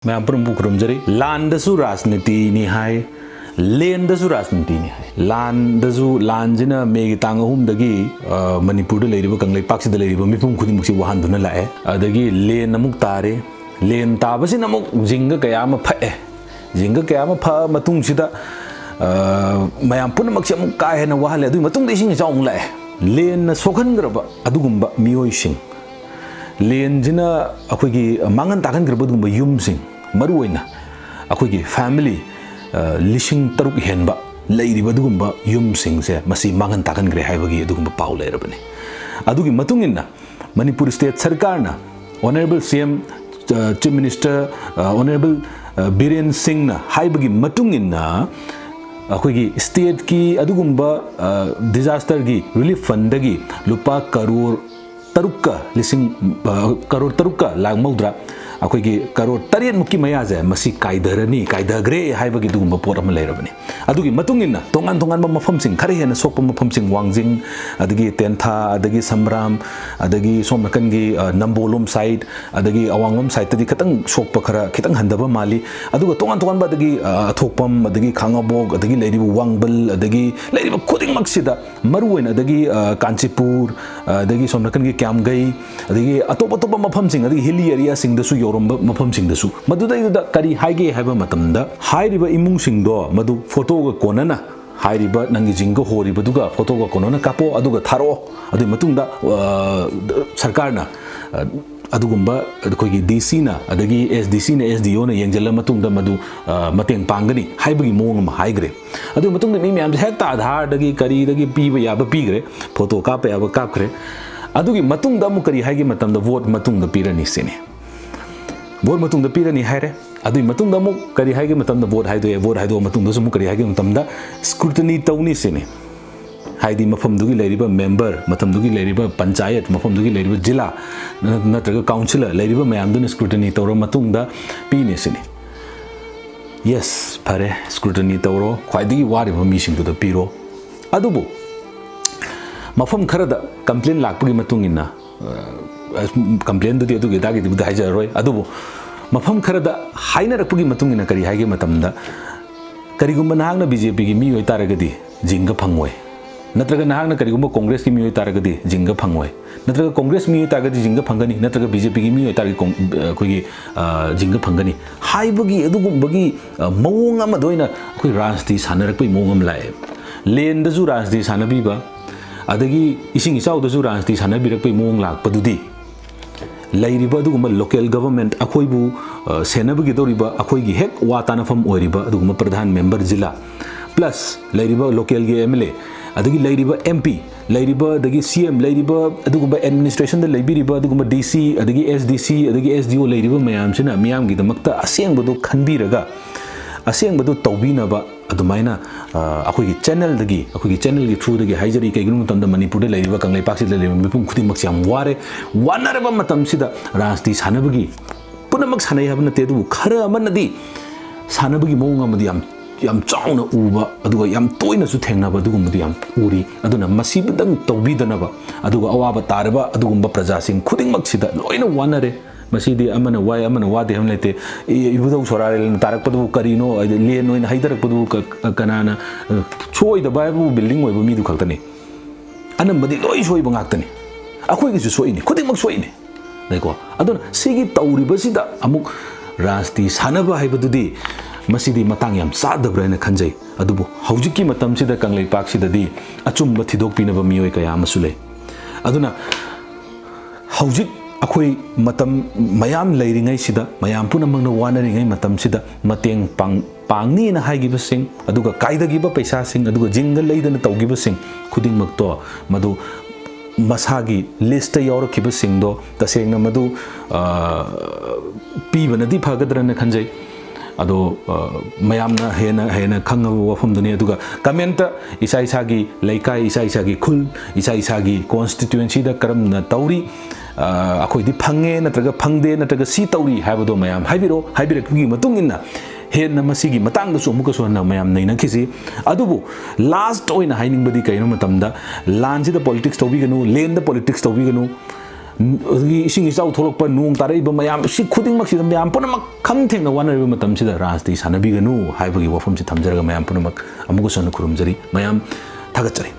मैं अपरम बुकरमजरी LAN दसु राजनीति निहाय LAN दसु राजनीति निहाय LAN दसु LAN जिना मेगी तांग हुम दगी मणिपुर दे लेरिबो कंगलेपाक सिदा लेरिबो मिपुम खुदिं मुक्सी वहान दुना लाए अदगी LAN नमुक तारे LAN ताबसि नमुक जिंग कया म फए जिंग कया म फ मतुंग सिदा मयाम पुनमक्सी अमुक का हेना वहाले अदु मतुंग दे सिंग जाउंग लाए LAN न सोखनग्रबा अदुगुंबा मियोइसिंग LAN जिना अखोगी मांगन तागन ग्रबदुंबा युमसिंग मरुओइना अखोगी फैमिली लिसिंग तरुक हेनबा लेरिबदुगुंबा युमसिंग से मसी मांगन तागन ग्रे हाइबगी अदुगुंबा पाउ लेरबने अदुगी मतुंगिना मणिपुर स्टेट सरकारना honourable CM chief minister honourable Biren Singh ना हाइबगी मतुंगिना अखोगी स्टेट की अदुगुंबा डिजास्टर की रिलीफ फंड की लुपा करोड़ तरुक्का लिसिंग करोड़ तरुक्का लाख मौद्रा अखोगी करोड़ तरेट मुक्की मयाजे मसी कायदरनी कायदग्रे हाइबगी दुगुंबा पोट अमा लेरबने अदुगी मतुंगिना तोंगान तोंगान मफमसिंग खरे हेना सोकपा मफमसिंग वांगजिंग अदगी तेंथा अदगी समराम अदगी सोमनकनगी नंबोलोम साइड अदगी अवांगलोम साइड तदी खतंग सोकपा खरा खितंग हंदबा माली अदुगा तोंगान तोंगान बा अदगी अथोकपम अदगी खांगाबोग अदगी लेरिबो वांगबल अदगी लेरिबो खुदिंग मक्सिदा मरुवेन अदगी कांचीपुर अदगी सोमनकनगी क्यामगई अदगी अतोप अतोप मफमसिंग अदगी हिली एरिया सिंगदसु योरंबा मफमसिंगदसु मदुदैदा करी हाइगे हाइबा मतमदा हाइरिबा इमुंगसिंगदो मदु फोटोगा कोनना हाइरिबा नंगी जिंग होरिबदुगा फोटोगा कोनना कापो अदुगा थारो अदु मतुंगदा सरकारना अदुगुंबा अखोगी डीसी ना अदगी एसडीसी ना एसडीओ ना यंगजल मतुंगदा मदु मतेंग पांगनी हाइबगी मोंग म हाइग्रे अदु मतुंगदा मी म्याम हेक्ता आधार दगी करी दगी पीबा याबा पीग्रे फोटो कापे याबा कापख्रे अदुगी मतुंगदा मु करी हाइगे मतमदा वोट मतुंगदा पीरनी सिने वोट मतुंगदा पीरनी हाइरे अदुई मतुंगदा मु करी हाइगे मतमदा वोट हाइदो मतुंगदा सु मु करी हाइगे मतमदा स्क्रूटनी तौनी सिने हाइदी मफमदुगी लेरिबा मेंबर मतमदुगी लेरिबा पंचायत मफमदुगी लेरिबा जिला नत्रगा काउंसिलर लेरिबा मयामदुन स्क्रूटनी तौरो मतुंगदा पीने सिने यस फरे स्क्रूटनी तौरो ख्वाइदगी वारिबा मिसिंगदुदा पीरो अदुबु मफम खरदा कंप्लेन लाकपगी मतुंगिना कंप्लेन दुदी अदुगी दागी दिबुदा हाइजरोय अदुबु मफम खरदा हाइनरकपगी मतुंगिना करी हाइगे मतमदा करिगुंबा नाहंगना बीजेपी की मी होय तारगदी जिंगा फंगोय नत्रगा नाहंगना करिगुंबा कांग्रेस की मी होय तारगदी जिंगा फंगोय नत्रगा कांग्रेस मी होय तारगदी जिंगा फंगनी नत्रगा बीजेपी की मी होय तारगदी कोई जिंगा फंगनी हाइबगी अदुगुंबगी मवोंग अमा दोइना कोई राजनीति सानरकपई मवोंग अम लाए LAN दजु राजनीति सानबीबा अदगी इसिंग इचाउदसु राजनीति सानबिरकपई मवोंग लाकपदुदी लेरिबा अदुगुंबा लोकल गवर्नमेंट अखोइबु सेनबगी दौरिबा अखोइगी हेक वातानफम ओइरिबा अदुगुंबा प्रधान मेंबर जिला प्लस लेरिबा लोकल गे एमएलए अदगी लेरिबा एमपी लेरिबा अदगी सीएम लेरिबा अदुगुंबा एडमिनिस्ट्रेशन द लेबिरिबा अदुगुंबा डीसी अदगी एसडीसी अदगी एसडीओ लेरिबा मयामसिना मियामगी दमक्ता असेंगबदु खनबिरगा असेंगबदु तौबिनबा अदुमाइना अखोइगी चैनल की थ्रू दगी हाइजरी कईगुन मतमदा मणिपुर दे लेरिबा कंगलेपाक सिदा लेरिबा मिपुम खुदिमक्सी याम वारे वानरबा मतमसिदा राजनीति सानबगी पुनमक सानै हाब नते अदुबु खरा अमनदी सानबगी मौंग अमदी याम चाउना उबा अदुगा याम तोइनसु थेंगनाबा अदुगुंबदी याम उरी अदुना मसिबदंग तौबीदनबा अदुगा अवाबा तारबा अदुगुंबा प्रजासिंग खुदिमक्सिदा लोइना वानरे मसीदी अमन वाय अमन वादे हम लेते इबुदौ सोरारे तारकपदु करिनो LAN ओइन हाइदरकपदु कनाना छोइद बायबु बिल्डिंग ओइबु मिदु खक्तने अनमबदी लोइ सोइ बंगाक्तने अखोइगिसु सोइने खुदिमक सोइने देखो अदुना सिगी तौरिबसिदा अमुक राजनीति सानबा हाइबदुदी मसीदी मतंग याम सादब्रैना खंजै अदुबु हौजिकी मतमसिदा कंगलेपाकसिददी अचुम्ब थिदोकपिनबा मियोय कया अमसु लै अदुना हौजिक अखोई मतम मयाम लेरिंगै सिदा मयाम पुनमंगना वानरिंगै मतम सिदा मतेंग पांगनी ना हाइगिबसिंग अदुगा कायदगिबा पैसासिंग अदुगा जिंगल लेदना तौगिबसिंग खुदिंगमक्तो मदु मसागी लिस्ट यावरखिबसिंगदो तसेंगना मदु पीबनदी फगदरना खंजै अदो मयामना हेना खंगबा वफमदुनी अदुगा कमेंट इसा इसागी लेकाई इसा इसागी खुल इसा इसागी कॉन्स्टिट्यूएंसी दा करमना तौरी अखोइदी फंगे नत्रगा फंगदे नत्रगा सी तौरी हाइबदो मयाम हाइबिरकगी मतुंगिना हेन मसीगी मतंगदसु अमुकसु हन्ना मयाम नैनखिसि अदुबु लास्ट ओइना हाइनिंगबदी कइनो मतमदा LAN सिदा पॉलिटिक्स तौबिगनु LAN दा पॉलिटिक्स तौबिगनु इसिंग इचाउ थोलकप नोंग तारइबा मयाम सि खुदिंगमक्सिदा मयाम पुनमक खम थेंगना वानरिबा मतमसिदा राजनीति सानबिगनु हाइबगी वफमसि थमजरगा मयाम पुनमक अमुगु सन खुरुमजरी मयाम थागतजरी।